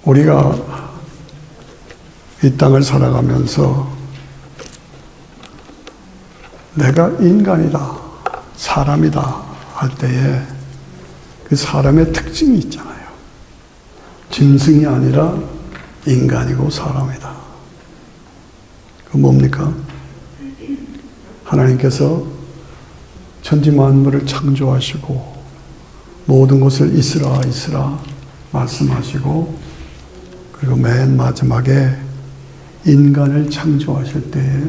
우리가 이 땅을 살아가면서 내가 인간이다, 사람이다 할 때에 그 사람의 특징이 있잖아요. 짐승이 아니라 인간이고 사람이다. 그 뭡니까? 하나님께서 천지 만물을 창조하시고 모든 것을 있으라 있으라 말씀하시고, 그리고 맨 마지막에 인간을 창조하실 때에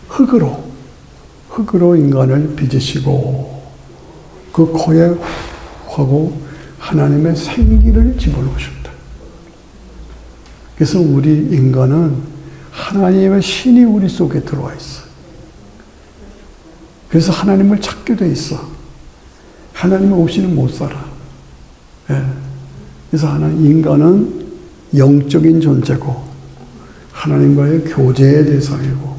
흙으로 인간을 빚으시고 그 코에 후 하고 하나님의 생기를 집어넣으셨다. 그래서 우리 인간은 하나님의 신이 우리 속에 들어와 있어. 그래서 하나님을 찾게 돼 있어. 하나님 없이는 못 살아. 예. 그래서 인간은 영적인 존재고 하나님과의 교제의 대상이고,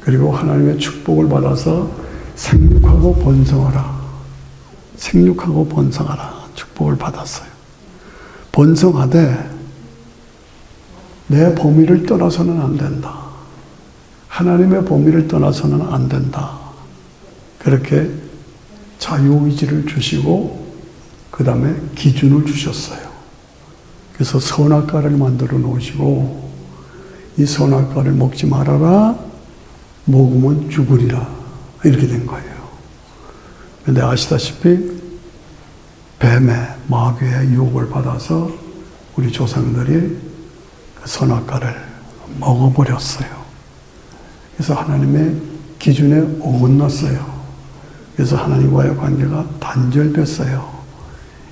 그리고 하나님의 축복을 받아서 생육하고 번성하라. 생육하고 번성하라. 축복을 받았어요. 번성하되 내 범위를 떠나서는 안 된다. 하나님의 범위를 떠나서는 안 된다. 그렇게 자유의지를 주시고 그 다음에 기준을 주셨어요. 그래서 선악과를 만들어 놓으시고 이 선악과를 먹지 말아라. 먹으면 죽으리라. 이렇게 된 거예요. 근데 아시다시피 뱀의 마귀의 유혹을 받아서 우리 조상들이 그 선악과를 먹어버렸어요. 그래서 하나님의 기준에 어긋났어요. 그래서 하나님과의 관계가 단절됐어요.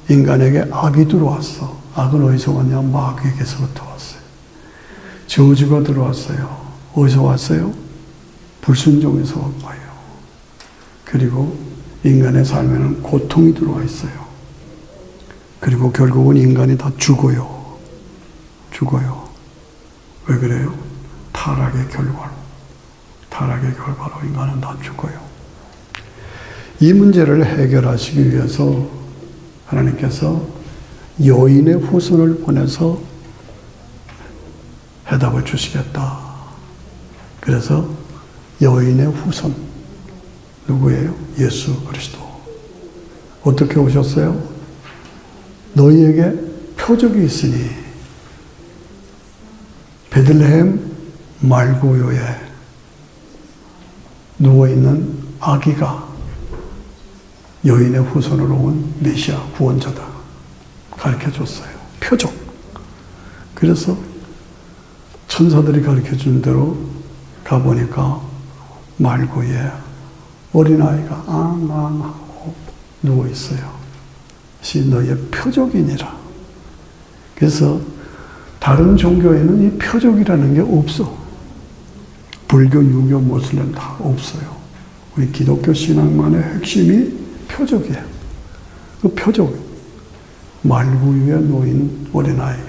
인간에게 악이 들어왔어. 악은 어디서 왔냐? 마귀에게서부터 왔어요. 저주가 들어왔어요. 어디서 왔어요? 불순종에서 온 거예요. 그리고 인간의 삶에는 고통이 들어와 있어요. 그리고 결국은 인간이 다 죽어요. 죽어요. 왜 그래요? 타락의 결과로 인간은 다 죽어요. 이 문제를 해결하시기 위해서 하나님께서 여인의 후손을 보내서 해답을 주시겠다. 그래서 여인의 후손, 누구예요? 예수 그리스도. 어떻게 오셨어요? 너희에게 표적이 있으니 베들레헴 말구요에 누워있는 아기가 여인의 후손으로 온 메시아 구원자다. 가르쳐줬어요. 표적. 그래서 천사들이 가르쳐준 대로 가보니까 말구에 어린아이가 앙앙하고 누워있어요. 이것이 너희의 표적이니라. 그래서 다른 종교에는 이 표적이라는 게 없어. 불교, 유교, 모슬렘 다 없어요. 우리 기독교 신앙만의 핵심이 표적이에요. 그 표적, 말구 위에 놓인 어린아이,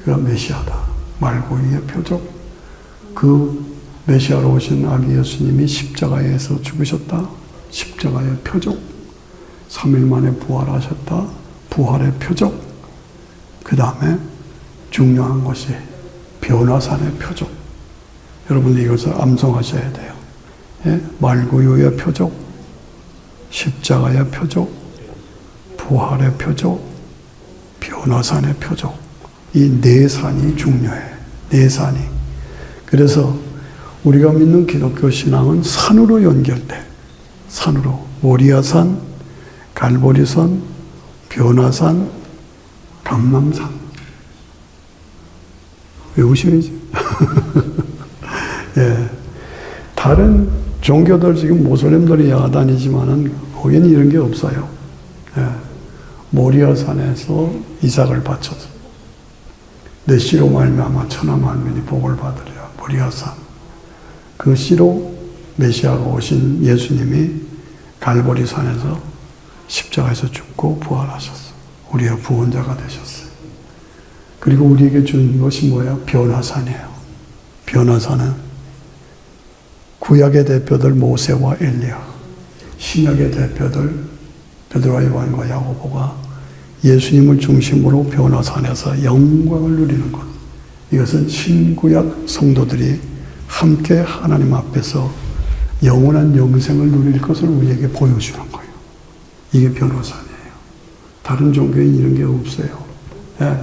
그가 메시아다. 말구 위에 표적. 그 메시아로 오신 아기 예수님이 십자가에서 죽으셨다. 십자가의 표적. 3일 만에 부활하셨다. 부활의 표적. 그 다음에 중요한 것이 변화산의 표적. 여러분들 이것을 암송하셔야 돼요. 예? 말구유의 표적, 십자가의 표적, 부활의 표적, 변화산의 표적. 이 네 산이 중요해. 네 산이. 그래서 우리가 믿는 기독교 신앙은 산으로 연결돼. 산으로. 모리아산, 갈보리산, 변화산, 감람산. 외우셔야지. 예. 다른 종교들 지금 모슬렘들이 야다니지만은 거기는 이런 게 없어요. 예. 모리아산에서 이삭을 바쳐서 내 씨로 말미암아 천하 만민이 복을 받으리라. 모리아산. 그 씨로 메시아가 오신 예수님이 갈보리산에서 십자가에서 죽고 부활하셨어. 우리의 구원자가 되셨어요. 그리고 우리에게 주는 것이 뭐예요? 변화산이에요. 변화산은 구약의 대표들 모세와 엘리야, 신약의 대표들 베드로와 요한과 야고보가 예수님을 중심으로 변화산에서 영광을 누리는 것. 이것은 신구약 성도들이 함께 하나님 앞에서 영원한 영생을 누릴 것을 우리에게 보여주는 거예요. 이게 변호산이에요. 다른 종교엔 이런 게 없어요. 예.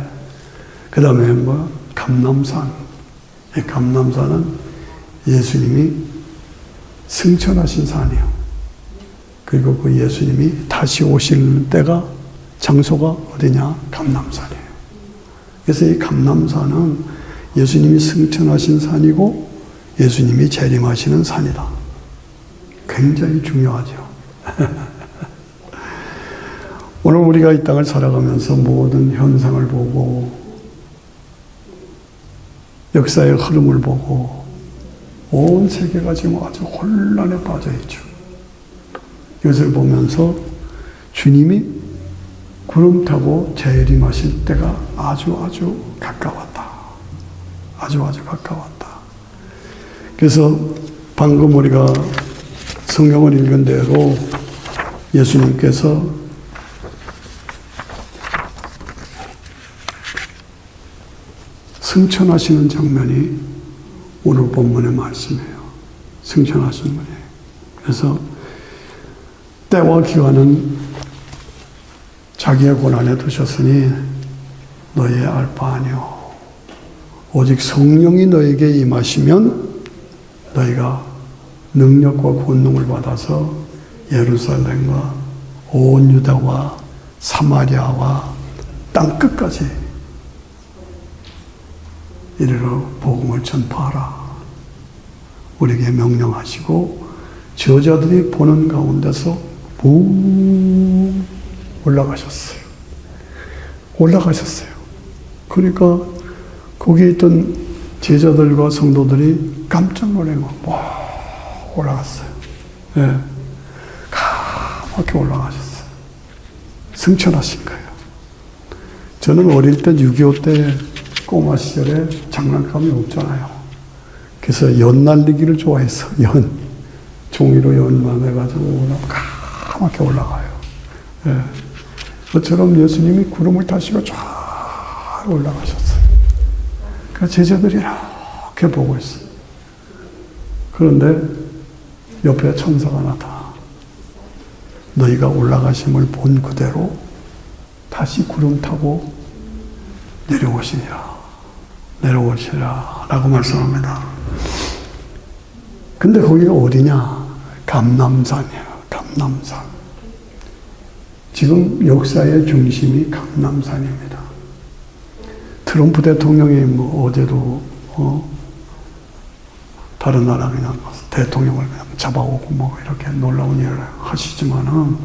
그 다음에 감람산. 이 감람산은 예수님이 승천하신 산이에요. 그리고 그 예수님이 다시 오실 때가, 장소가 어디냐? 감람산이에요. 그래서 이 감람산은 예수님이 승천하신 산이고 예수님이 재림하시는 산이다. 굉장히 중요하죠. 오늘 우리가 이 땅을 살아가면서 모든 현상을 보고 역사의 흐름을 보고 온 세계가 지금 아주 혼란에 빠져 있죠. 이것을 보면서 주님이 구름 타고 재림하실 때가 아주 가까웠다. 아주 가까웠다. 그래서 방금 우리가 성경을 읽은 대로 예수님께서 승천하시는 장면이 오늘 본문의 말씀이에요. 승천하시는 분이에요. 그래서 때와 기간은 자기의 고난에 두셨으니 너희의 알 바 아니오. 오직 성령이 너에게 임하시면 너희가 능력과 권능을 받아서 예루살렘과 온 유다와 사마리아와 땅 끝까지 이르러 복음을 전파하라. 우리에게 명령하시고 저자들이 보는 가운데서 붕 올라가셨어요. 그러니까 거기에 있던 제자들과 성도들이 깜짝 놀래고 올라갔어요. 예. 가맣게 올라가셨어요. 승천하신 거예요. 저는 어릴 때 6.25 때 꼬마 시절에 장난감이 없잖아요. 그래서 연 날리기를 좋아했어. 종이로 연만 해가지고 가맣게 올라가요. 예. 그처럼 예수님이 구름을 타시고 쫙 올라가셨어요. 그러니까 제자들이 이렇게 보고 있어요. 그런데 옆에 천사가 나타나. 너희가 올라가심을 본 그대로 다시 구름 타고 내려오시리라 라고 말씀합니다. 근데 거기가 어디냐? 감람산이에요. 감람산. 지금 역사의 중심이 감람산입니다. 트럼프 대통령이 어제도 다른 나라 그냥 대통령을 그냥 잡아오고 이렇게 놀라운 일을 하시지만은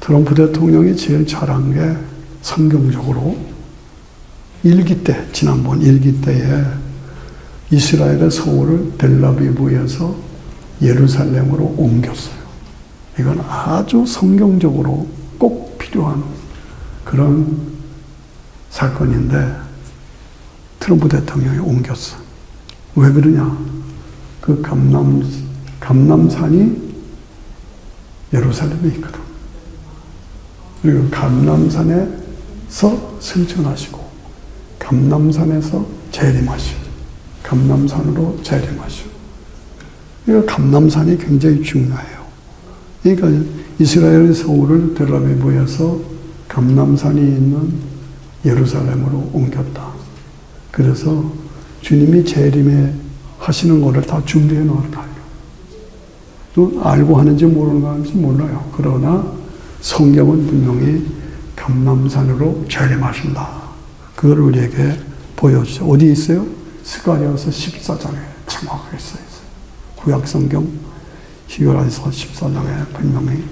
트럼프 대통령이 제일 잘한 게 성경적으로 지난번 일기 때에 이스라엘의 서울을 델라비브에서 예루살렘으로 옮겼어요. 이건 아주 성경적으로 꼭 필요한 그런 사건인데 트럼프 대통령이 옮겼어. 왜 그러냐? 그 감람산이 예루살렘에 있거든. 그리고 감람산에서 승천하시고 감람산에서 재림하시고 감람산으로 재림하시고. 그러니까 감람산이 굉장히 중요해요. 그러니까 이스라엘의 서울을 델라비브에서 감람산이 있는 예루살렘으로 옮겼다. 그래서 주님이 재림에 하시는 것을 다 준비해 놓았다. 알고 하는지 모르는 거 하는지 몰라요. 그러나 성경은 분명히 감람산으로 재림하신다. 그걸 우리에게 보여주죠. 어디 있어요? 스가랴서 14장에 정확하게 써 있어요. 구약성경 히브리서 14장에 분명히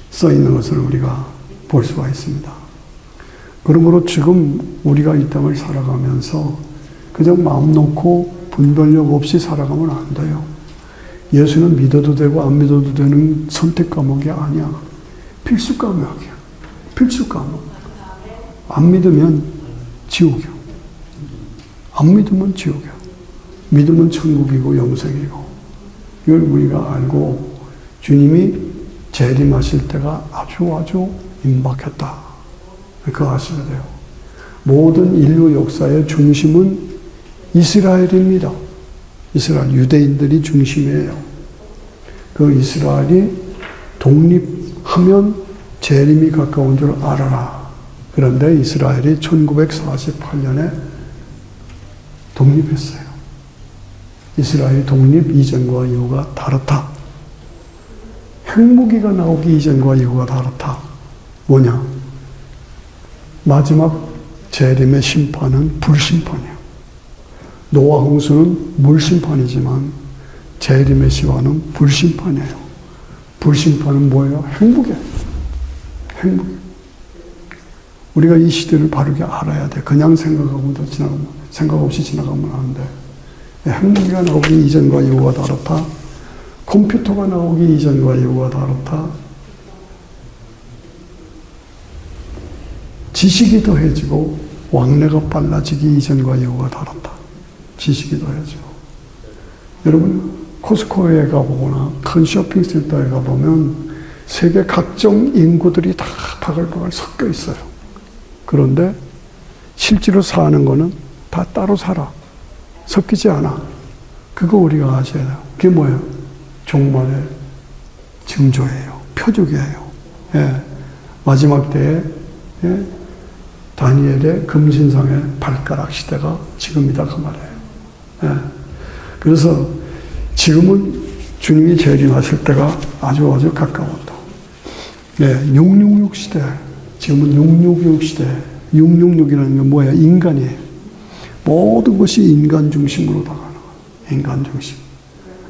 써 있는 것을 우리가 볼 수가 있습니다. 그러므로 지금 우리가 이 땅을 살아가면서 그냥 마음 놓고 분별력 없이 살아가면 안 돼요. 예수는 믿어도 되고 안 믿어도 되는 선택 과목이 아니야. 필수 과목이야. 필수 과목. 안 믿으면 지옥이야. 안 믿으면 지옥이야. 믿으면 천국이고 영생이고. 이걸 우리가 알고 주님이 재림하실 때가 아주 임박했다. 그거 아셔야 돼요. 모든 인류 역사의 중심은 이스라엘입니다. 이스라엘, 유대인들이 중심이에요. 그 이스라엘이 독립하면 재림이 가까운 줄 알아라. 그런데 이스라엘이 1948년에 독립했어요. 이스라엘 독립 이전과 이후가 다르다. 핵무기가 나오기 이전과 이후가 다르다. 뭐냐? 마지막 재림의 심판은 불심판이에요. 노아 홍수는 물심판이지만 재림의 시화는 불심판이에요. 불심판은 뭐예요? 핵무기예요. 핵무기. 우리가 이 시대를 바르게 알아야 돼. 그냥 생각 없이 지나가면 안 돼. 핵무기가 나오기 이전과 이후가 다르다. 컴퓨터가 나오기 이전과 이후가 다르다. 지식이 더해지고 왕래가 빨라지기 이전과 이후가 다르다. 지식이 더해지고. 여러분 코스코에 가보거나 큰 쇼핑센터에 가보면 세계 각종 인구들이 다 바글바글 섞여 있어요. 그런데 실제로 사는 거는 다 따로 살아. 섞이지 않아. 그거 우리가 아셔야 돼요. 그게 뭐예요? 종말의 징조예요. 표적이에요. 예. 마지막 때에 예. 다니엘의 금신상의 발가락 시대가 지금이다 그 말이에요. 예. 그래서 지금은 주님이 재림하실 때가 아주 가까웠다. 네, 666 시대. 지금은 666 시대. 666이라는 게 뭐예요? 인간이에요. 모든 것이 인간 중심으로 다 가는 거예요. 인간 중심.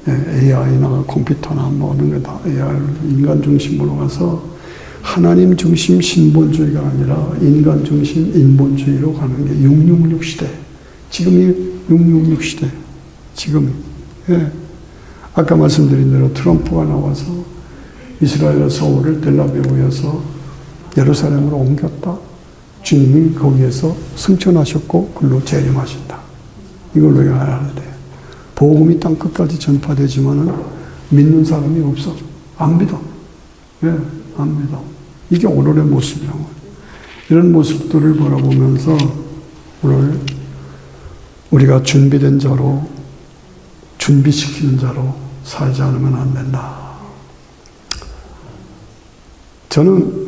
네, AI나 컴퓨터나 모든 게 다 인간 중심으로 가서 하나님 중심 신본주의가 아니라 인간 중심 인본주의로 가는 게 666 시대. 지금이 666 시대. 지금. 예. 아까 말씀드린 대로 트럼프가 나와서 이스라엘 서울을 텔아비브에서 예루살렘으로 옮겼다. 주님이 거기에서 승천하셨고 그걸로 재림하신다. 이걸 우리가 알아야 돼. 복음이 땅 끝까지 전파되지만은 믿는 사람이 없어. 안 믿어. 예, 안 믿어. 이게 오늘의 모습이란 거예요. 이런 모습들을 바라보면서 오늘 우리가 준비된 자로, 준비시키는 자로 살지 않으면 안 된다. 저는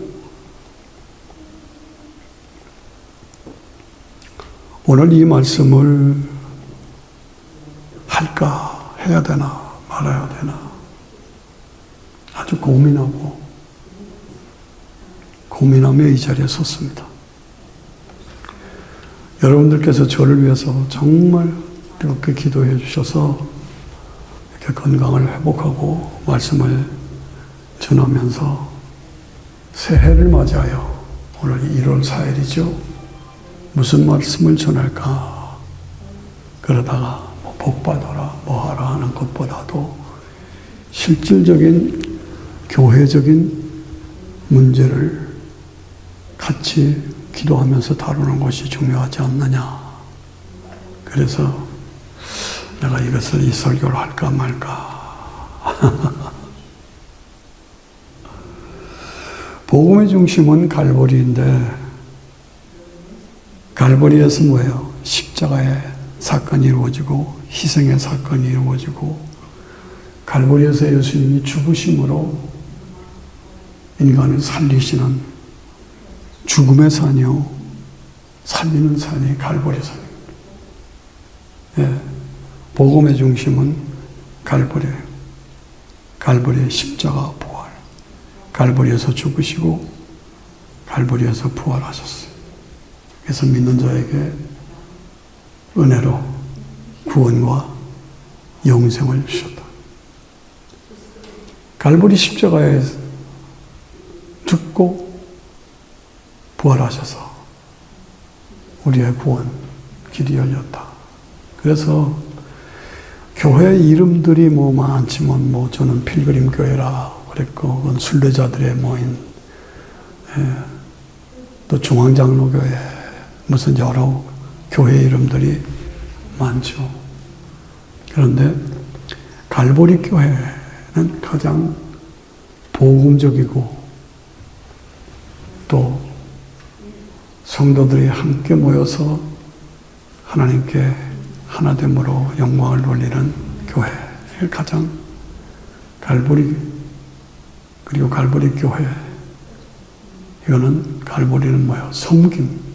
오늘 이 말씀을 할까, 해야 되나, 말아야 되나 아주 고민하며 이 자리에 섰습니다. 여러분들께서 저를 위해서 정말 이렇게 기도해 주셔서 이렇게 건강을 회복하고 말씀을 전하면서 새해를 맞이하여 오늘이 1월 4일이죠. 무슨 말씀을 전할까? 그러다가 뭐 복받아라, 뭐하라 하는 것보다도 실질적인 교회적인 문제를 같이 기도하면서 다루는 것이 중요하지 않느냐. 그래서 내가 이 설교를 할까 말까. 복음의 중심은 갈보리인데 갈보리에서 뭐예요? 십자가의 사건이 이루어지고 희생의 사건이 이루어지고 갈보리에서 예수님이 죽으심으로 인간을 살리시는 죽음의 산이요 살리는 산이 갈보리 산입니다. 예, 복음의 중심은 갈보리예요. 갈보리의 십자가 부활. 갈보리에서 죽으시고 갈보리에서 부활하셨어요. 그래서 믿는 자에게 은혜로 구원과 영생을 주셨다. 갈보리 십자가에 죽고 부활하셔서 우리의 구원 길이 열렸다. 그래서 교회 이름들이 뭐 많지만 뭐 저는 필그림 교회라 그랬고 그건 순례자들의 모임, 또 중앙장로교회 무슨 여러 교회 이름들이 많죠. 그런데 갈보리 교회는 가장 복음적이고 또 성도들이 함께 모여서 하나님께 하나됨으로 영광을 돌리는 교회의 가장 갈보리, 그리고 갈보리 교회, 이거는 갈보리는 뭐예요? 섬김.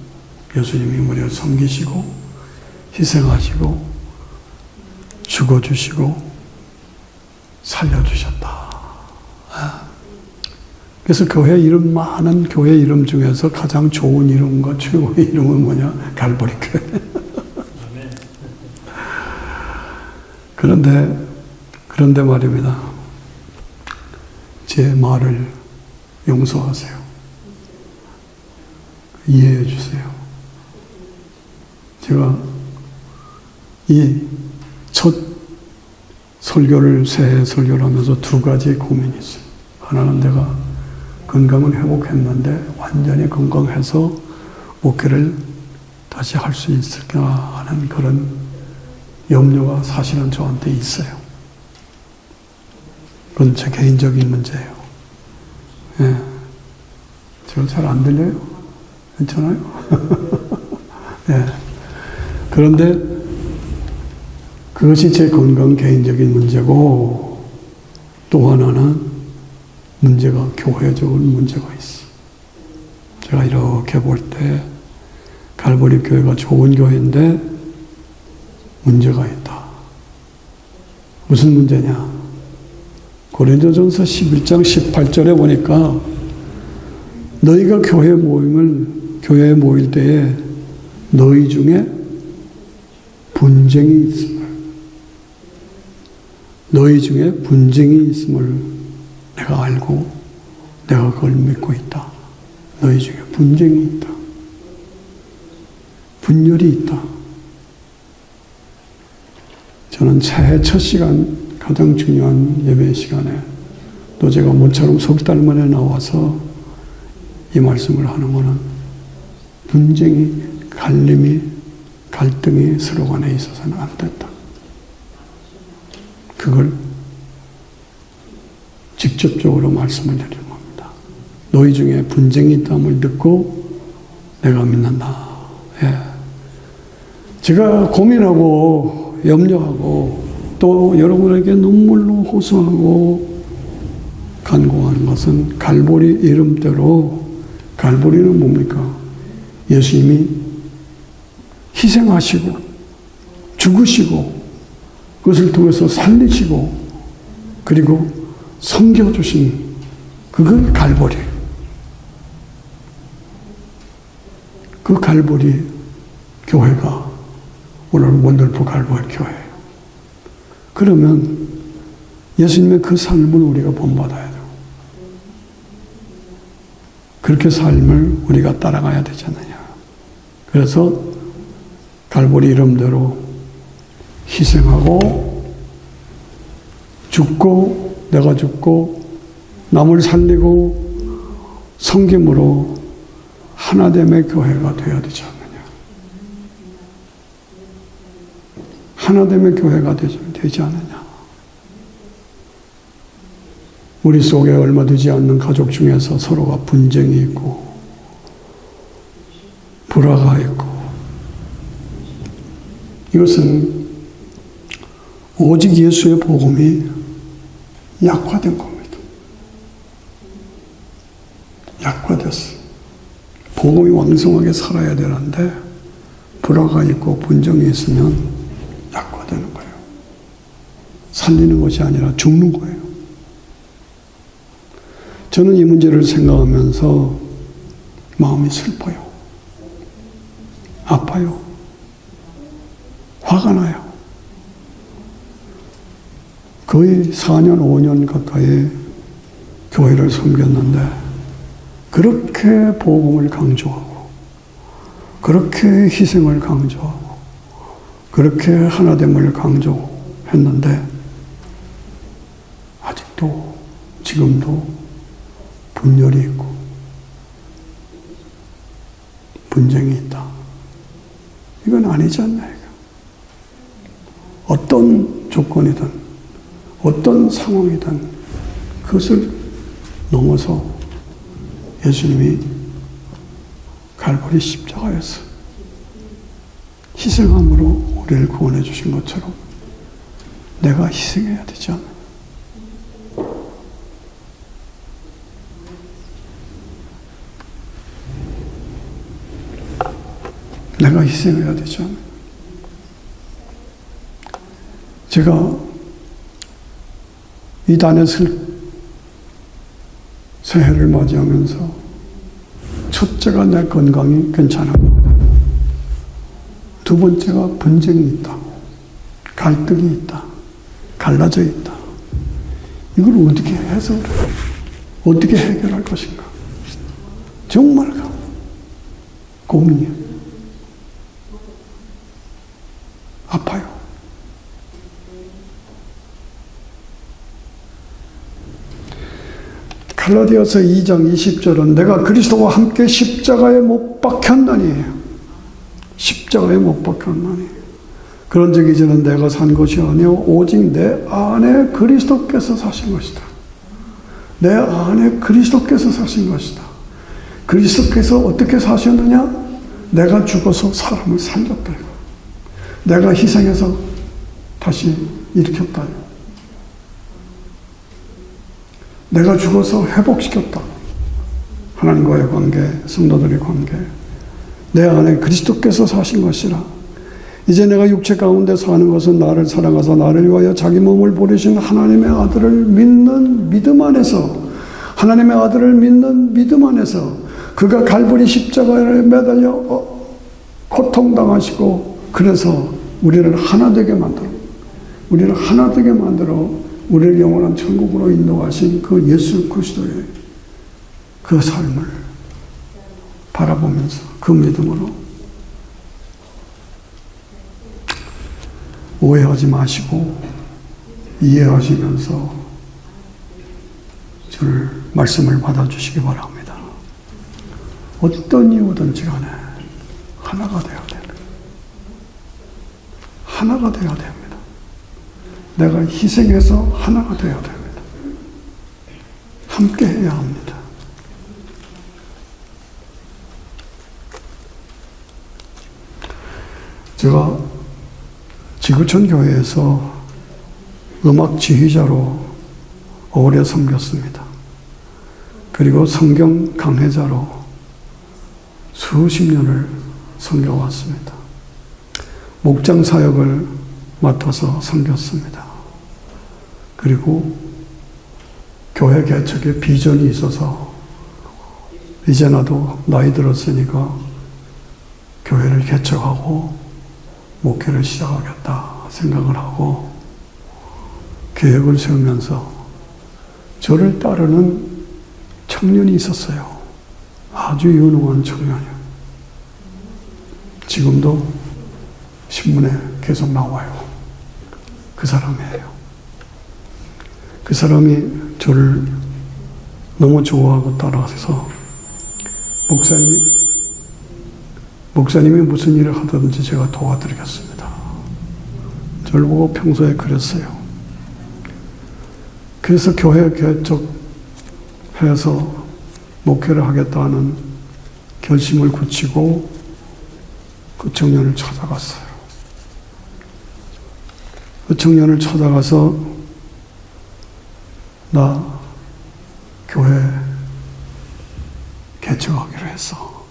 예수님이 우리를 섬기시고 희생하시고 죽어주시고 살려주셨다. 그래서 교회 이름, 많은 교회 이름 중에서 가장 좋은 이름과 최고의 이름은 뭐냐? 갈보리 교회. 그런데 말입니다. 제 말을 용서하세요. 이해해 주세요. 제가 이 첫 설교를, 새해 설교를 하면서 두 가지 고민이 있어요. 하나는 내가 건강을 회복했는데 완전히 건강해서 목회를 다시 할 수 있을까 하는 그런 염려가 사실은 저한테 있어요. 그건 제 개인적인 문제예요. 예. 제가 잘 안 들려요? 괜찮아요? 예. 그런데 그것이 제 건강 개인적인 문제고, 또 하나는 문제가 교회적인 문제가 있어. 제가 이렇게 볼 때 갈보리 교회가 좋은 교회인데 문제가 있다. 무슨 문제냐? 고린도전서 11장 18절에 보니까 너희가 교회에 모일 때에 너희 중에 분쟁이 있음을, 너희 중에 분쟁이 있음을 내가 알고 내가 그걸 믿고 있다. 너희 중에 분쟁이 있다. 분열이 있다. 저는 새해 첫 시간, 가장 중요한 예배 시간에 또 제가 모처럼 석 달 만에 나와서 이 말씀을 하는 것은 분쟁이, 갈등이 서로 간에 있어서는 안 된다. 그걸 직접적으로 말씀을 드리는 겁니다. 너희 중에 분쟁이 있다함을 듣고 내가 믿는다. 예. 제가 고민하고 염려하고 또 여러분에게 눈물로 호소하고 간구하는 것은 갈보리 이름대로, 갈보리는 뭡니까? 예수님이 희생하시고 죽으시고 그것을 통해서 살리시고 그리고 섬겨주신 그걸 갈보리. 그 갈보리 교회가 오늘 원더풀 갈보리 교회예요. 그러면 예수님의 그 삶을 우리가 본받아야 돼요. 그렇게 삶을 우리가 따라가야 되지 않느냐. 그래서 갈보리 이름대로 희생하고 죽고, 내가 죽고 남을 살리고 섬김으로 하나됨의 교회가 되어야 되지 않느냐. 하나됨의 교회가 되지 않느냐. 우리 속에 얼마 되지 않는 가족 중에서 서로가 분쟁이 있고 불화가 있고, 이것은 오직 예수의 복음이 약화된 겁니다. 약화됐어. 복음이 왕성하게 살아야 되는데 불화가 있고 분쟁이 있으면 약화되는 거예요. 살리는 것이 아니라 죽는 거예요. 저는 이 문제를 생각하면서 마음이 슬퍼요. 아파요. 화가 나요. 거의 4년, 5년 가까이 교회를 섬겼는데 그렇게 복음을 강조하고 그렇게 희생을 강조하고 그렇게 하나됨을 강조했는데 아직도 지금도 분열이 있고 분쟁이 있다. 이건 아니지 않나. 어떤 조건이든 어떤 상황이든 그것을 넘어서 예수님이 갈보리 십자가에서 희생함으로 우리를 구원해 주신 것처럼 내가 희생해야 되지 않나? 내가 희생해야 되지 않나? 제가 이 단에서 새해를 맞이하면서 첫째가 내 건강이 괜찮아. 두 번째가 분쟁이 있다. 갈등이 있다. 갈라져 있다. 이걸 어떻게 해서 어떻게 해결할 것인가? 정말 고민이에요. 아파요. 갈라디아서 2장 20절은 내가 그리스도와 함께 십자가에 못 박혔나니 십자가에 못 박혔나니 그런즉 이제는 내가 산 것이 아니요 오직 내 안에 그리스도께서 사신 것이다. 내 안에 그리스도께서 사신 것이다. 그리스도께서 어떻게 사셨느냐? 내가 죽어서 사람을 살렸다. 내가 희생해서 다시 일으켰다. 내가 죽어서 회복시켰다. 하나님과의 관계, 성도들의 관계. 내 안에 그리스도께서 사신 것이라. 이제 내가 육체 가운데 사는 것은 나를 사랑하사 나를 위하여 자기 몸을 버리신 하나님의 아들을 믿는 믿음 안에서, 하나님의 아들을 믿는 믿음 안에서 그가 갈보리 십자가에 매달려 고통당하시고 그래서 우리를 하나 되게 만들어 우리를 영원한 천국으로 인도하신 그 예수 그리스도의 그 삶을 바라보면서 그 믿음으로 오해하지 마시고 이해하시면서 주를 말씀을 받아주시기 바랍니다. 어떤 이유든지 간에 하나가 되어야 됩니다. 하나가 되어야 됩니다. 내가 희생해서 하나가 되어야 됩니다. 함께 해야 합니다. 제가 지구촌 교회에서 음악 지휘자로 오래 섬겼습니다. 그리고 성경 강해자로 수십 년을 섬겨왔습니다. 목장 사역을 맡아서 섬겼습니다. 그리고 교회 개척에 비전이 있어서 이제 나도 나이 들었으니까 교회를 개척하고 목회를 시작하겠다 생각을 하고 계획을 세우면서 저를 따르는 청년이 있었어요. 아주 유능한 청년이요. 지금도 신문에 계속 나와요. 그 사람이에요. 그 사람이 저를 너무 좋아하고 따라서 목사님이 무슨 일을 하든지 제가 도와드리겠습니다. 저를 보고 평소에 그랬어요. 그래서 교회 개척해서 목회를 하겠다는 결심을 굳히고 그 청년을 찾아갔어요. 그 청년을 찾아가서 나 교회 개척하기로 했어.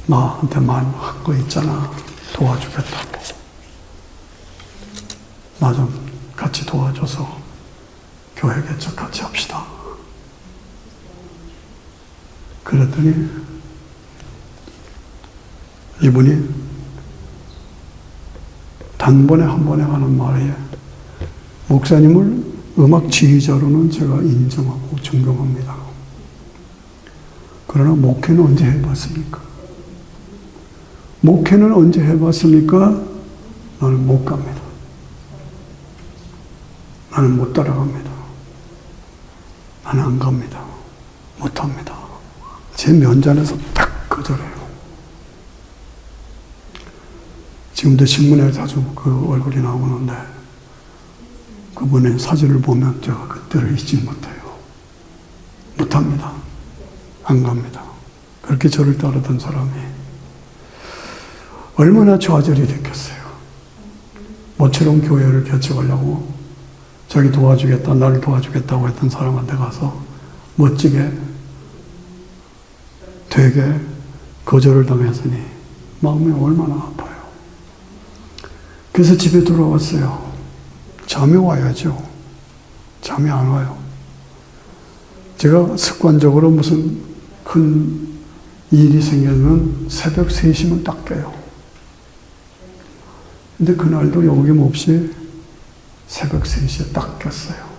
나한테만 한 거 있잖아. 도와주겠다고. 나 좀 같이 도와줘서 교회 개척 같이 합시다. 그랬더니 이분이 단번에 한 번에 하는 말이에요. 목사님을 음악 지휘자로는 제가 인정하고 존경합니다. 그러나 목회는 언제 해봤습니까? 목회는 언제 해봤습니까? 나는 못 갑니다. 나는 못 따라갑니다. 나는 안 갑니다. 못 합니다. 제 면전에서 딱 거절해요. 지금도 신문에 자주 그 얼굴이 나오는데 그분의 사진을 보면 제가 그때를 잊지 못해요. 못합니다. 안 갑니다. 그렇게 저를 따르던 사람이 얼마나 좌절이 됐겠어요. 모처럼 교회를 개척하려고 자기 도와주겠다, 나를 도와주겠다고 했던 사람한테 가서 멋지게 되게 거절을 당했으니 마음이 얼마나 아파요. 그래서 집에 돌아왔어요. 잠이 와야죠. 잠이 안 와요. 제가 습관적으로 무슨 큰 일이 생기면 새벽 3시면 딱 깨요. 근데 그날도 어김없이 새벽 3시에 딱 깼어요.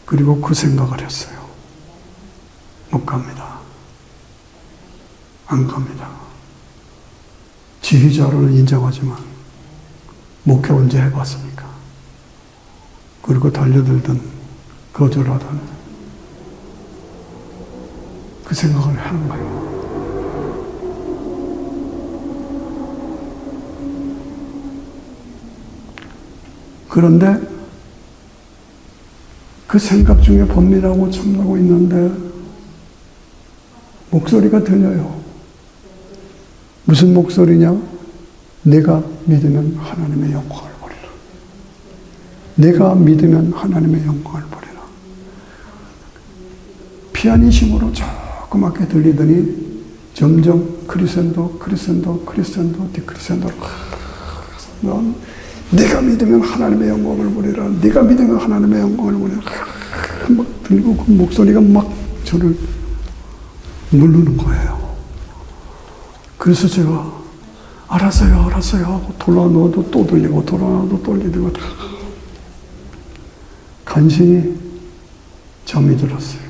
그리고 그 생각을 했어요. 못 갑니다. 안 갑니다. 지휘자로는 인정하지만 목회 언제 해봤습니까? 그리고 달려들던 거절하던 그 생각을 하는 거예요. 그런데 그 생각 중에 범민하고 참나고 있는데 목소리가 들려요. 무슨 목소리냐? 내가 믿으면 하나님의 영광을 보리라. 내가 믿으면 하나님의 영광을 보리라. 피아니심으로 조그맣게 들리더니 점점 크리센도, 디크리센도로 내가 믿으면 하나님의 영광을 보리라. 네가 믿으면 하나님의 영광을 보리라. 막 들리고 그 목소리가 막 저를 누르는 거예요. 그래서 제가 알았어요 하고 돌아놓아도 또 들리고 돌아놓아도 또 들리고 간신히 잠이 들었어요.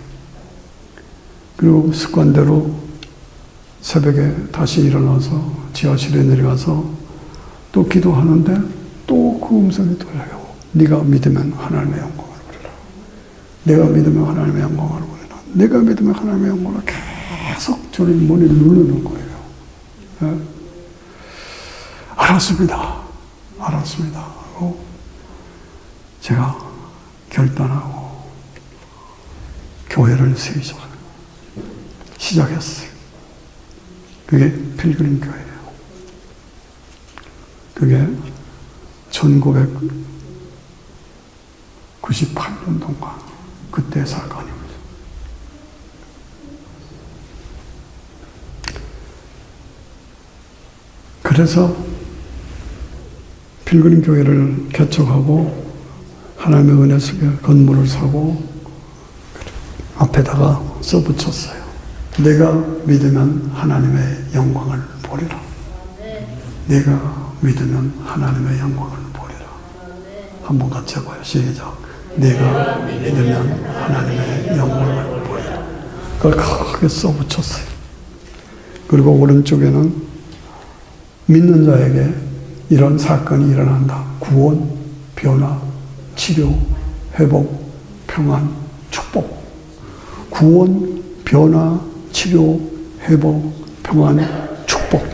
그리고 습관대로 새벽에 다시 일어나서 지하실에 내려가서 또 기도하는데 또 그 음성이 들려요. 네가 믿으면 하나님의 영광을 보리라. 내가 믿으면 하나님의 영광을 보리라. 내가 믿으면 하나님의 영광을 계속 저를 머리를 누르는 거예요. 네? 알았습니다 하고 제가 결단하고 교회를 세우기 시작했어요. 그게 필그림 교회예요. 그게 1998년도인가 그때 사건입니다. 그래서 필그림 교회를 개척하고 하나님의 은혜 속에 건물을 사고 앞에다가 써붙였어요. 내가 믿으면 하나님의 영광을 보리라. 내가 믿으면 하나님의 영광을 보리라. 한번 같이 해봐요. 시작. 내가 믿으면 하나님의 영광을 보리라. 그걸 크게 써붙였어요. 그리고 오른쪽에는 믿는 자에게 이런 사건이 일어난다. 구원, 변화, 치료, 회복, 평안, 축복. 구원, 변화, 치료, 회복, 평안, 축복.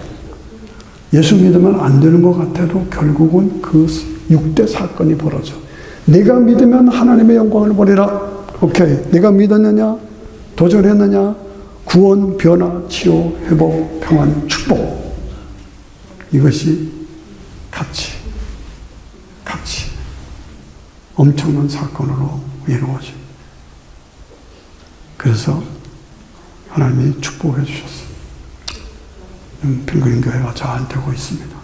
예수 믿으면 안 되는 것 같아도 결국은 그 6대 사건이 벌어져. 내가 믿으면 하나님의 영광을 보리라. 오케이. 내가 믿었느냐? 도전했느냐? 구원, 변화, 치료, 회복, 평안, 축복. 이것이 같이 엄청난 사건으로 이루어집니다. 그래서 하나님이 축복해 주셨어요. 필그림 교회가 잘 되고 있습니다.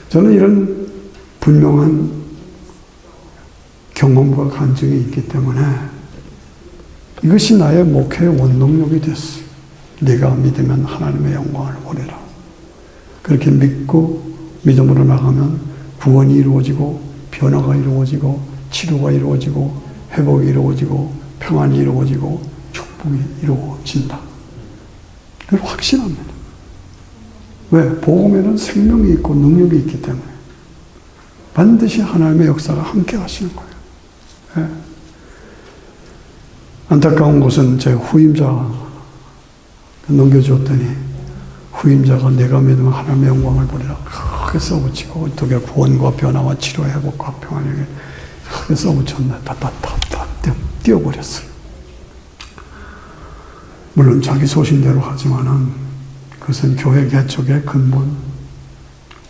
저는 이런 분명한 경험과 간증이 있기 때문에 이것이 나의 목회의 원동력이 됐어요. 네가 믿으면 하나님의 영광을 보리라. 그렇게 믿고 믿음으로 나가면 구원이 이루어지고 변화가 이루어지고 치료가 이루어지고 회복이 이루어지고 평안이 이루어지고 축복이 이루어진다. 그걸 확신합니다. 왜? 복음에는 생명이 있고 능력이 있기 때문에 반드시 하나님의 역사가 함께 하시는 거예요. 네. 안타까운 것은 제 후임자 넘겨줬더니 후임자가 내가 믿으면 하나님의 영광을 보리라 크게 써붙이고 어떻게 구원과 변화와 치료 회복과 평안을 크게 써붙였네. 다 띄워버렸어요. 물론 자기 소신대로 하지만은 그것은 교회 개척의 근본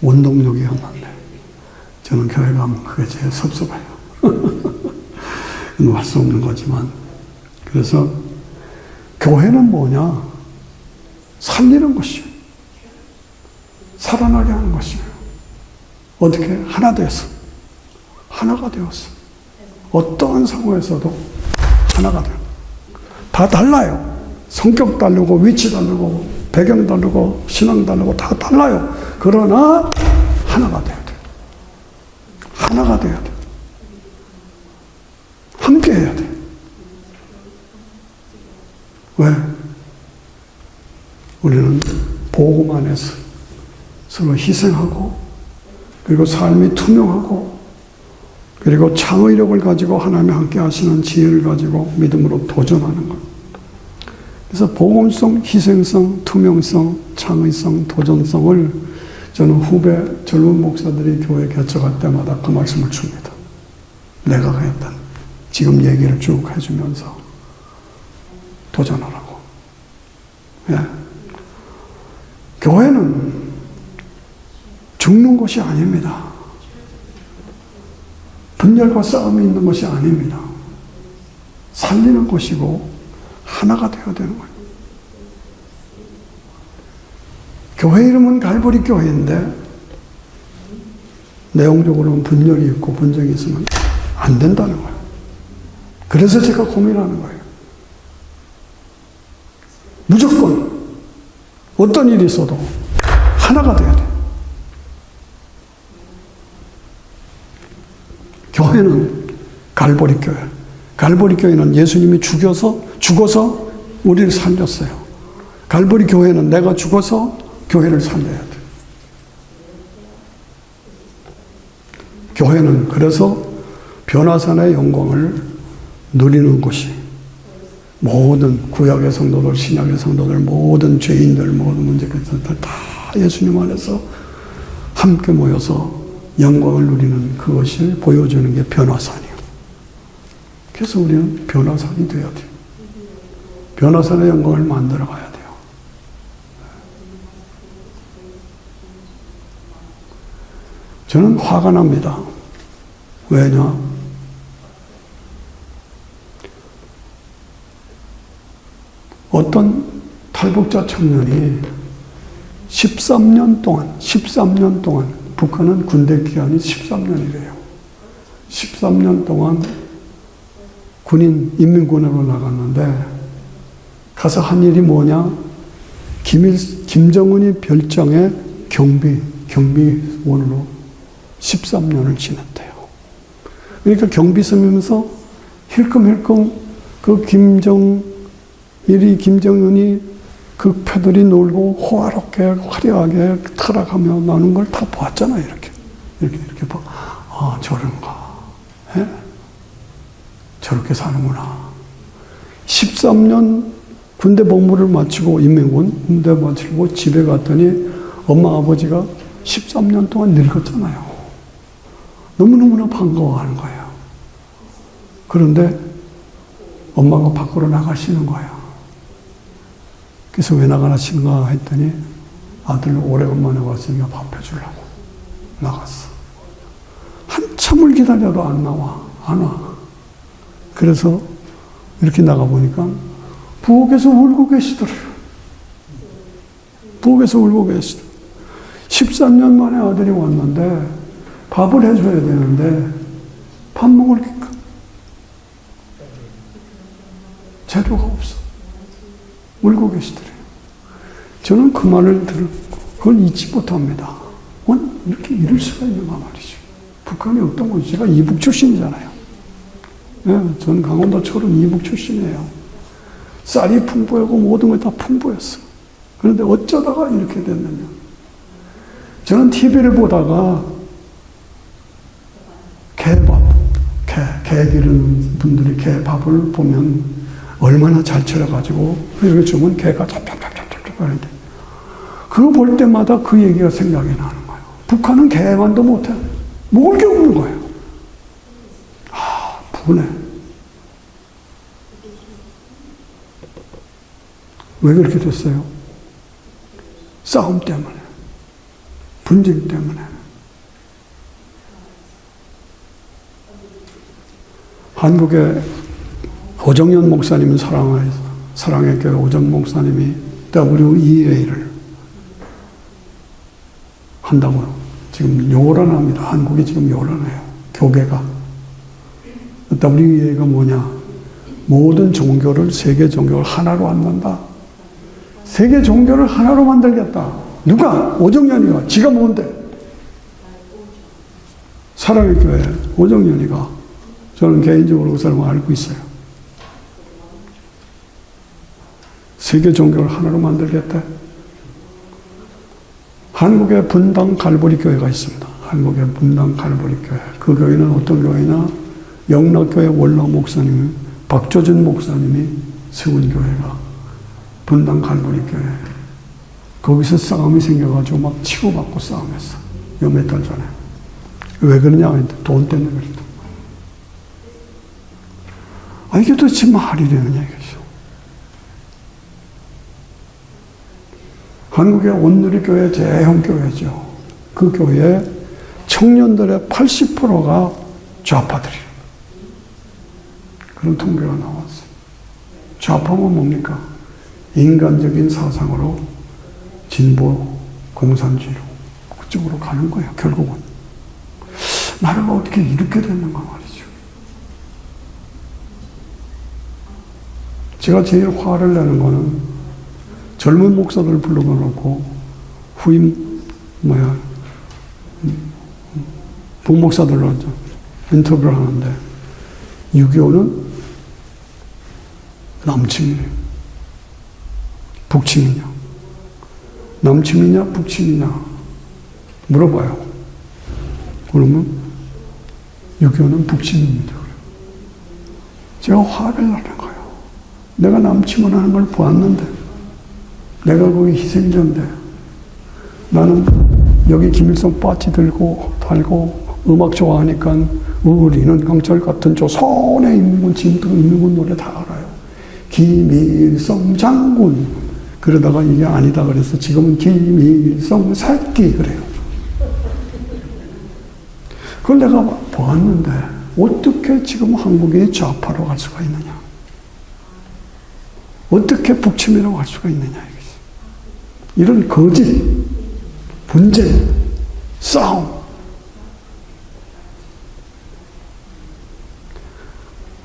원동력이었는데 저는 교회 가면 그게 제일 섭섭해요. 할 수 없는 거지만. 그래서 교회는 뭐냐? 살리는 것이요. 살아나게 하는 것이요. 어떻게? 하나 되었어. 하나가 되었어. 어떠한 상황에서도 하나가 돼요. 다 달라요. 성격 다르고 위치 다르고 배경 다르고 신앙 다르고 다 달라요. 그러나 하나가 돼야 돼요. 하나가 돼야 돼요. 함께 해야 돼요. 왜? 우리는 복음 안에서 서로 희생하고 그리고 삶이 투명하고 그리고 창의력을 가지고 하나님이 함께 하시는 지혜를 가지고 믿음으로 도전하는 것. 그래서 복음성, 희생성, 투명성, 창의성, 도전성을 저는 후배 젊은 목사들이 교회 개척할 때마다 그 말씀을 줍니다. 내가 했던 지금 얘기를 쭉 해주면서 도전하라고. 예. 교회는 죽는 곳이 아닙니다. 분열과 싸움이 있는 것이 아닙니다. 살리는 곳이고 하나가 되어야 되는 거예요. 교회 이름은 갈보리 교회인데 내용적으로는 분열이 있고 분쟁이 있으면 안 된다는 거예요. 그래서 제가 고민하는 거예요. 무조건 어떤 일이 있어도 하나가 돼야 돼요. 교회는 갈보리 교회. 갈보리 교회는 예수님이 죽어서 우리를 살렸어요. 갈보리 교회는 내가 죽어서 교회를 살려야 돼. 교회는 그래서 변화산의 영광을 누리는 곳이 모든 구약의 성도들, 신약의 성도들, 모든 죄인들, 모든 문제들을 다 예수님 안에서 함께 모여서 영광을 누리는 그것을 보여주는 게 변화산이에요. 그래서 우리는 변화산이 되어야 돼요. 변화산의 영광을 만들어 가야 돼요. 저는 화가 납니다. 왜냐? 어떤 탈북자 청년이 13년 동안 북한은 군대 기간이 13년이래요. 13년 동안 군인, 인민군으로 나갔는데 가서 한 일이 뭐냐? 김정은이 별장에 경비원으로 13년을 지냈대요. 그러니까 경비 쓰면서 힐끔힐끔 그 김정은이 그 패들이 놀고 호화롭게 화려하게 타락하며 나는 걸 다 보았잖아요. 이렇게 봐. 아, 저런가. 예? 저렇게 사는구나. 13년 군대 복무를 마치고 인민군 군대 마치고 집에 갔더니 엄마 아버지가 13년 동안 늙었잖아요. 너무너무나 반가워하는 거예요. 그런데 엄마가 밖으로 나가시는 거예요. 그래서 왜 나가시는가 했더니 아들 오래간만에 왔으니까 밥 해주려고 나갔어. 한참을 기다려도 안 와. 그래서 이렇게 나가보니까 부엌에서 울고 계시더라고요. 13년 만에 아들이 왔는데 밥을 해줘야 되는데 밥 먹을 재료가 없어. 울고 계시더래요. 저는 그 말을 듣고 그걸 잊지 못합니다. 이렇게 이럴 수가 있는가 말이죠. 북한이 어떤 곳이 제가 이북 출신이잖아요. 네, 저는 강원도처럼 이북 출신이에요. 쌀이 풍부하고 모든 게 다 풍부했어. 그런데 어쩌다가 이렇게 됐느냐. 저는 TV를 보다가 개 기르는 분들이 개밥을 보면 얼마나 잘 차려가지고 이렇게 주면 개가 잡잡잡잡잡 하는데 그거 볼 때마다 그 얘기가 생각이 나는 거예요. 북한은 개만도 못해. 먹을 게 없는 거예요. 분해. 왜 그렇게 됐어요? 싸움 때문에, 분쟁 때문에. 한국의 오정연 목사님은 사랑의 교회 오정 목사님이 WEA를 한다고 지금 요란합니다. 한국이 지금 요란해요. 교계가. WEA가 뭐냐? 모든 종교를, 세계 종교를 하나로 만든다. 세계 종교를 하나로 만들겠다. 누가? 오정연이가. 지가 뭔데? 사랑의 교회 오정연이가. 저는 개인적으로 그 사람을 알고 있어요. 세계 종교를 하나로 만들겠다. 한국에 분당 갈보리 교회가 있습니다. 한국에 분당 갈보리 교회. 그 교회는 어떤 교회냐? 영락교회 원로 목사님, 박조준 목사님이 세운 교회가 분당 갈보리 교회. 거기서 싸움이 생겨가지고 막 치고받고 싸움했어. 요 몇 달 전에. 왜 그러냐? 돈 때문에 그랬다. 아, 이게 도대체 말이 되느냐, 이거죠. 한국의 온누리교회 대형교회죠. 그 교회 청년들의 80%가 좌파들이에요. 그런 통계가 나왔어요. 좌파는 뭡니까? 인간적인 사상으로 진보, 공산주의로 그쪽으로 가는 거예요, 결국은. 나라가 어떻게 이렇게 됐는가 말이죠. 제가 제일 화를 내는 거는 젊은 목사들 불러놓고 후임, 부목사들로 인터뷰를 하는데 6.25는 남침이에요. 북침이냐? 남침이냐? 북침이냐? 물어봐요. 그러면 6.25는 북침입니다. 제가 화를 나는 거예요. 내가 남침을 하는 걸 보았는데, 내가 거기 희생자인데, 나는 여기 김일성 바지 들고 달고 음악 좋아하니까 우리는 강철 같은 저 손에 인민군, 지금도 인민군 노래 다 알아요. 김일성 장군. 그러다가 이게 아니다 그래서 지금은 김일성 새끼 그래요. 그걸 내가 보았는데 어떻게 지금 한국이 좌파로 갈 수가 있느냐. 어떻게 북침이라고 할 수가 있느냐. 이런 거짓, 분쟁, 싸움.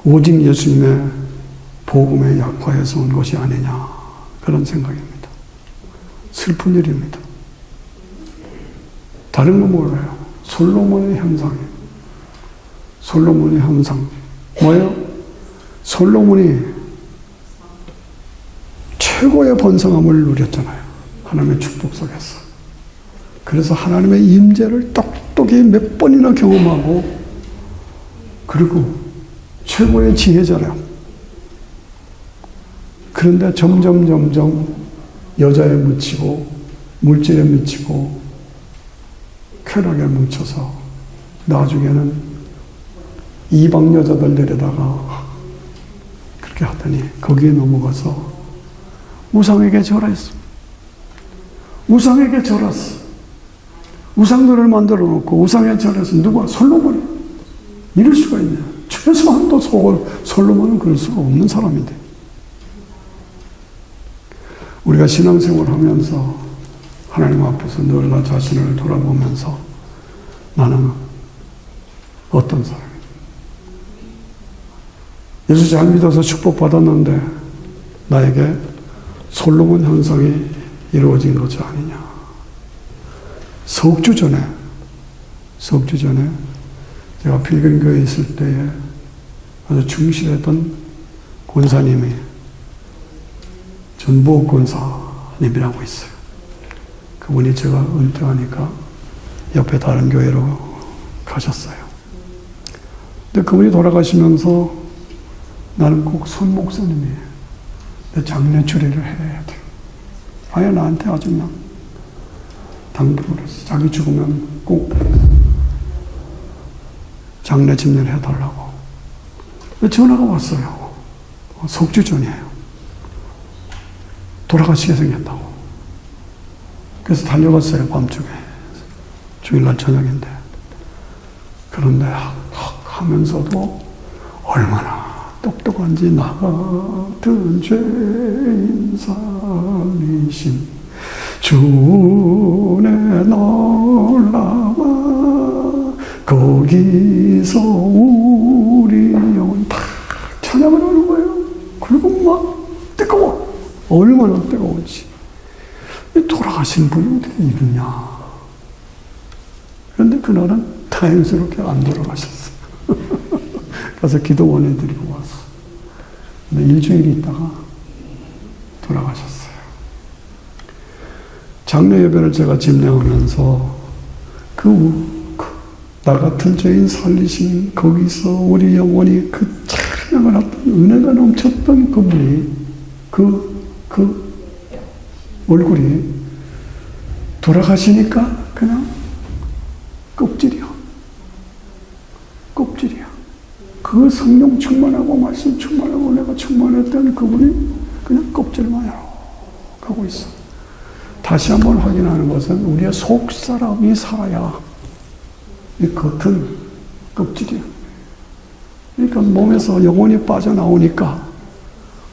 오직 예수님의 복음에 약화해서 온 것이 아니냐. 그런 생각입니다. 슬픈 일입니다. 다른 거 몰라요. 솔로몬의 현상이에요. 솔로몬의 현상. 뭐예요? 솔로몬이 최고의 번성함을 누렸잖아요. 하나님의 축복 속에서. 그래서 하나님의 임재를 똑똑히 몇 번이나 경험하고, 그리고 최고의 지혜자래요. 그런데 점점 여자에 묻히고 물질에 묻히고 쾌락에 뭉쳐서 나중에는 이방 여자들 데려다가 그렇게 하더니 거기에 넘어가서 우상에게 절했어. 우상에게 절했어. 우상들을 만들어 놓고 우상에 절해서 누가? 솔로몬이. 이럴 수가 있냐. 최소한도 솔로몬은 그럴 수가 없는 사람인데. 우리가 신앙생활 하면서 하나님 앞에서 늘 나 자신을 돌아보면서 나는 어떤 사람이야? 예수 잘 믿어서 축복받았는데 나에게 솔로몬 현상이 이루어진 것이 아니냐. 석주 전에 제가 필근교회에 있을 때에 아주 충실했던 권사님이 전부옥 권사님이라고 있어요. 그분이 제가 은퇴하니까 옆에 다른 교회로 가셨어요. 근데 그분이 돌아가시면서 나는 꼭 손 목사님이에요. 내 장례 추례를 해야 돼. 아예 나한테 아주 그냥 당부를 했어. 자기 죽으면 꼭 장례 집례를 해달라고. 전화가 왔어요. 석주 전이에요. 돌아가시게 생겼다고. 그래서 달려갔어요, 밤중에. 주일날 저녁인데. 그런데 하면서도 얼마나 똑똑한지 나 같은 죄인 살리신 주내 놀라마 거기서 우리 영혼 다 찬양을 하는 거예요. 그리고 막 뜨거워. 얼마나 뜨거운지. 돌아가신 분이 어떻게 이러냐. 그런데 그날은 다행스럽게 안 돌아가셨어요. 가서 기도원에 드리고 왔어. 근데 일주일 있다가 돌아가셨어요. 장례 예배를 제가 집례하면서 나 같은 죄인 살리신 거기서 우리 영혼이 그 찬양을 했던 은혜가 넘쳤던 그분이 그 얼굴이 돌아가시니까 그냥 껍질이야. 껍질이야. 그 성령 충만하고 말씀 충만하고 내가 충만했던 그분이 그냥 껍질만 가고 있어. 다시 한번 확인하는 것은 우리의 속 사람이 살아야 이 겉은 껍질이야. 그러니까 몸에서 영혼이 빠져나오니까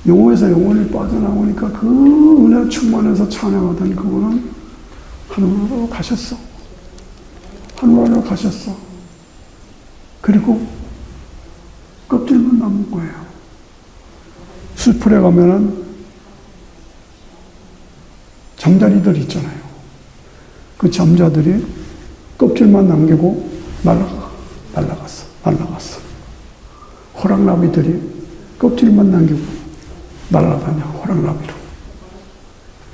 영혼에서 영혼이 빠져나오니까 그 은혜 충만해서 찬양하던 그분은 하늘나라로 가셨어. 하늘나라로 가셨어. 그리고 껍질만 남은 거예요. 수풀에 가면은 잠자리들 있잖아요. 그 잠자들이 껍질만 남기고 날아갔어. 호랑나비들이 껍질만 남기고 날아다녀, 호랑나비로.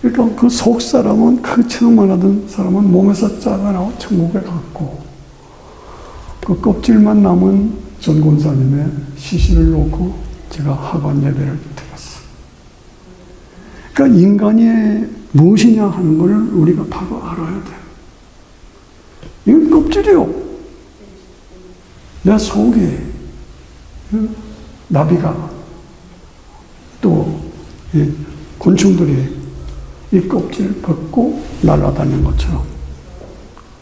그러니까 그 속 사람은, 그 체험만 하던 사람은 몸에서 짜가나와 천국에 갔고, 그 껍질만 남은 전 권사님의 시신을 놓고 제가 하관 예배를 드렸어요. 그러니까 인간이 무엇이냐 하는 걸 우리가 바로 알아야 돼요. 이건 껍질이요. 내 속에 나비가 또 곤충들이 이 껍질을 벗고 날아다니는 것처럼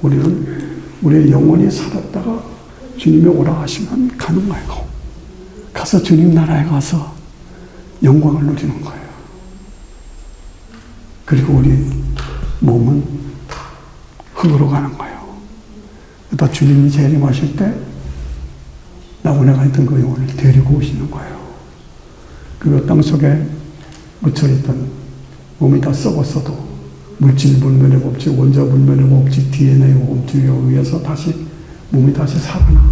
우리는 우리의 영혼이 살았다가 주님이 오라 하시면 가는 거예요. 가서 주님 나라에 가서 영광을 누리는 거예요. 그리고 우리 몸은 다 흙으로 가는 거예요. 그러다 주님이 재림하실 때 나무네가 있던 그 영혼을 데리고 오시는 거예요. 그리고 땅속에 묻혀있던 몸이 다 썩었어도 물질 분면의 법칙, 원자 분면의 법칙, DNA 법칙에 의해서 다시 몸이 다시 살아나.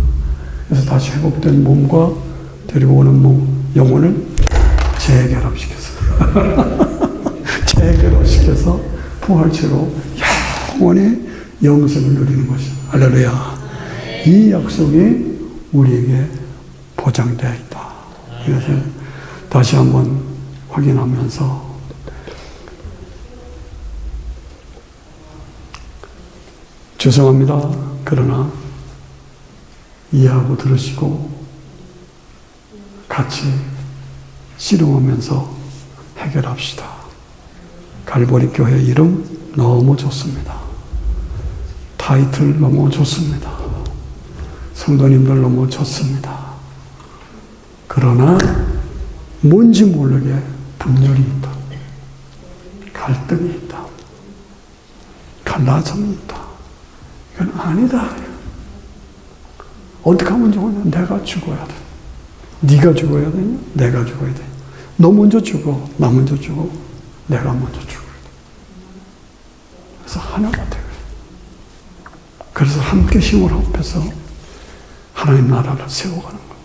그래서 다시 회복된 몸과 데리고 오는 몸, 영혼을 재결합시켜서 부활체로 영원히 영생을 누리는 것이다. 할렐루야. 이 약속이 우리에게 보장되어 있다. 그래서 다시 한번 확인하면서 죄송합니다. 그러나 이해하고 들으시고 같이 씨름하면서 해결합시다. 갈보리 교회 이름 너무 좋습니다. 타이틀 너무 좋습니다. 성도님들 너무 좋습니다. 그러나 뭔지 모르게 분열이 있다. 갈등이 있다. 갈라짐이 있다. 이건 아니다. 어떻게 하면 좋으냐? 내가 죽어야 돼. 네가 죽어야 되냐? 내가 죽어야 돼. 너 먼저 죽어. 나 먼저 죽어. 내가 먼저 죽어야 돼. 그래서 하나가 돼요. 그래서 함께 힘을 합해서 하나님 나라를 세워가는 거예요.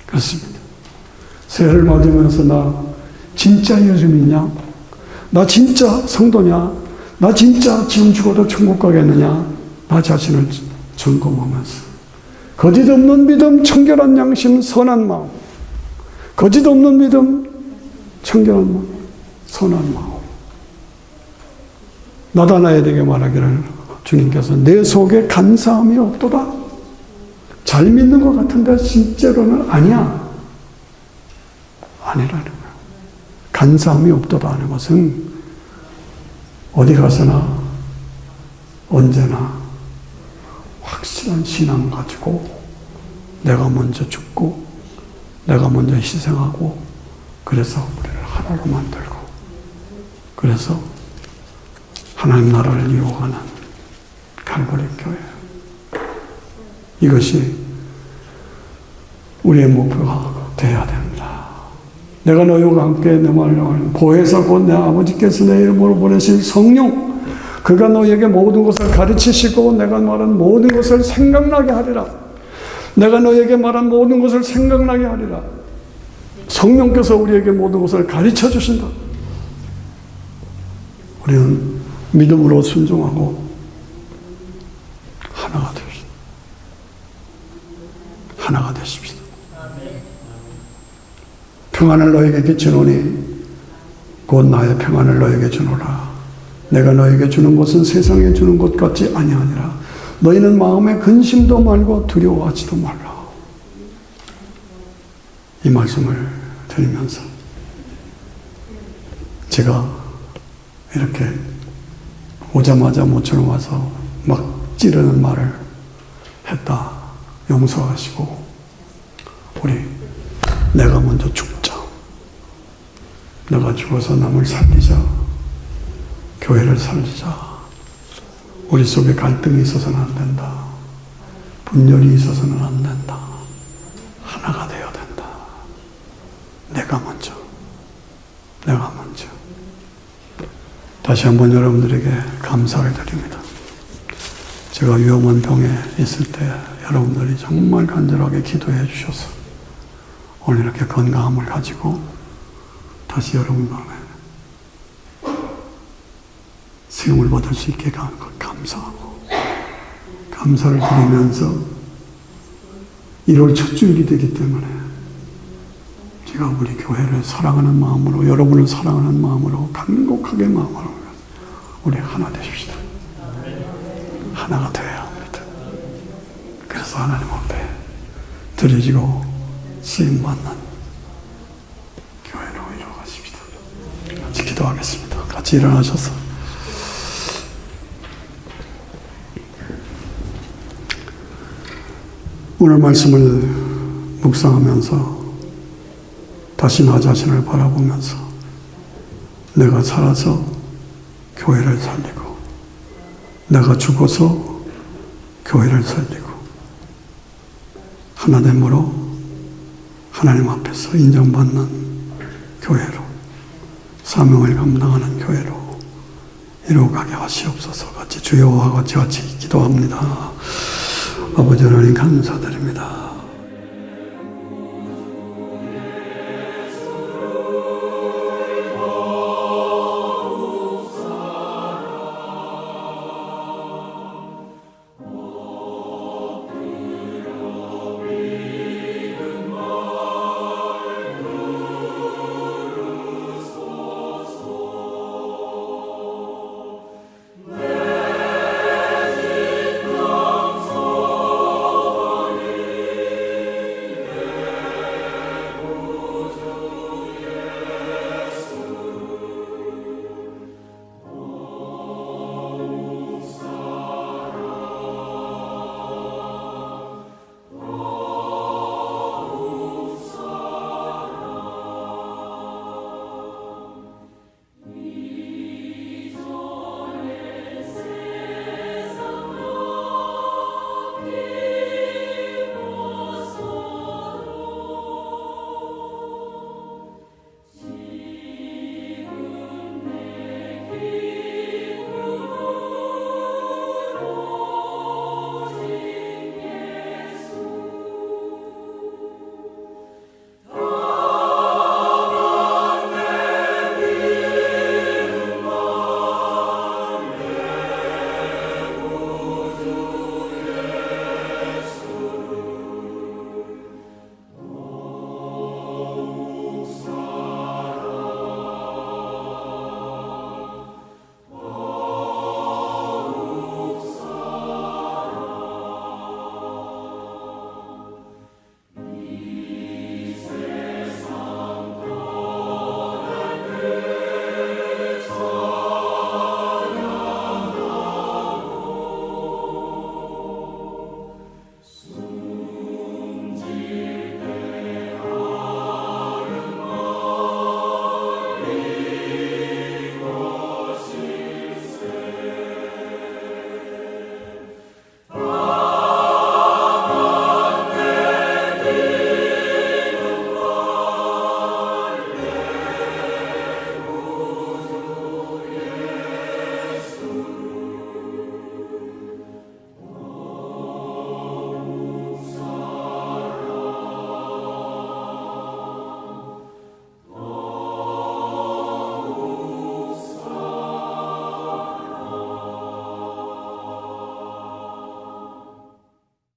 그렇습니다. 새해를 맞으면서 나 진짜 예수님이냐? 나 진짜 성도냐? 나 진짜 지금 죽어도 천국 가겠느냐? 나 자신을 점검하면서 거짓 없는 믿음, 청결한 양심, 선한 마음. 거짓 없는 믿음, 청결한 마음, 선한 마음. 나다나엘에게 말하기를 주님께서 내 속에 간사함이 없도다. 잘 믿는 것 같은데 실제로는 아니야. 아니라는 거야. 간사함이 없도다는 것은 어디 가서나 언제나 확실한 신앙 가지고 내가 먼저 죽고 내가 먼저 희생하고 그래서 우리를 하나로 만들고 그래서 하나님 나라를 이루어가는 갈보리 교회. 이것이 우리의 목표가 되어야 됩니다. 내가 너희와 함께 내 말을 보혜사 곧 내 아버지께서 내 이름으로 보내신 성령 그가 너희에게 모든 것을 가르치시고 내가 말한 모든 것을 생각나게 하리라. 내가 너희에게 말한 모든 것을 생각나게 하리라. 성령께서 우리에게 모든 것을 가르쳐 주신다. 우리는 믿음으로 순종하고 하나가 되십시오. 하나가 되십시오. 평안을 너에게 끼치노니 곧 나의 평안을 너에게 주노라. 내가 너에게 주는 것은 세상에 주는 것 같지 아니하니라. 너희는 마음에 근심도 말고 두려워하지도 말라. 이 말씀을 드리면서 제가 이렇게 오자마자 모처럼 와서 막 찌르는 말을 했다. 용서하시고 우리 내가 먼저 죽자. 내가 죽어서 남을 살리자. 교회를 살리자. 우리 속에 갈등이 있어서는 안 된다. 분열이 있어서는 안 된다. 하나가 되어야 된다. 내가 먼저. 내가 먼저. 다시 한번 여러분들에게 감사를 드립니다. 제가 위험한 병에 있을 때 여러분들이 정말 간절하게 기도해 주셔서 오늘 이렇게 건강함을 가지고 다시 여러분 마음에 수용을 받을 수 있게 감사하고 감사를 드리면서 1월 첫 주일이 되기 때문에 제가 우리 교회를 사랑하는 마음으로 여러분을 사랑하는 마음으로 간곡하게 마음으로 우리 하나 되십시다. 하나가 되어야 합니다. 그래서 하나님 앞에 드려지고 쓰임받는 교회로 이루어가십시다. 같이 기도하겠습니다. 같이 일어나셔서 오늘 말씀을 묵상하면서 다시 나 자신을 바라보면서 내가 살아서 교회를 살리고 내가 죽어서 교회를 살리고 하나됨으로 하나님 앞에서 인정받는 교회로 사명을 감당하는 교회로 이루어가게 하시옵소서. 같이 주여와 같이 기도합니다. 아버지 하나님 감사드립니다.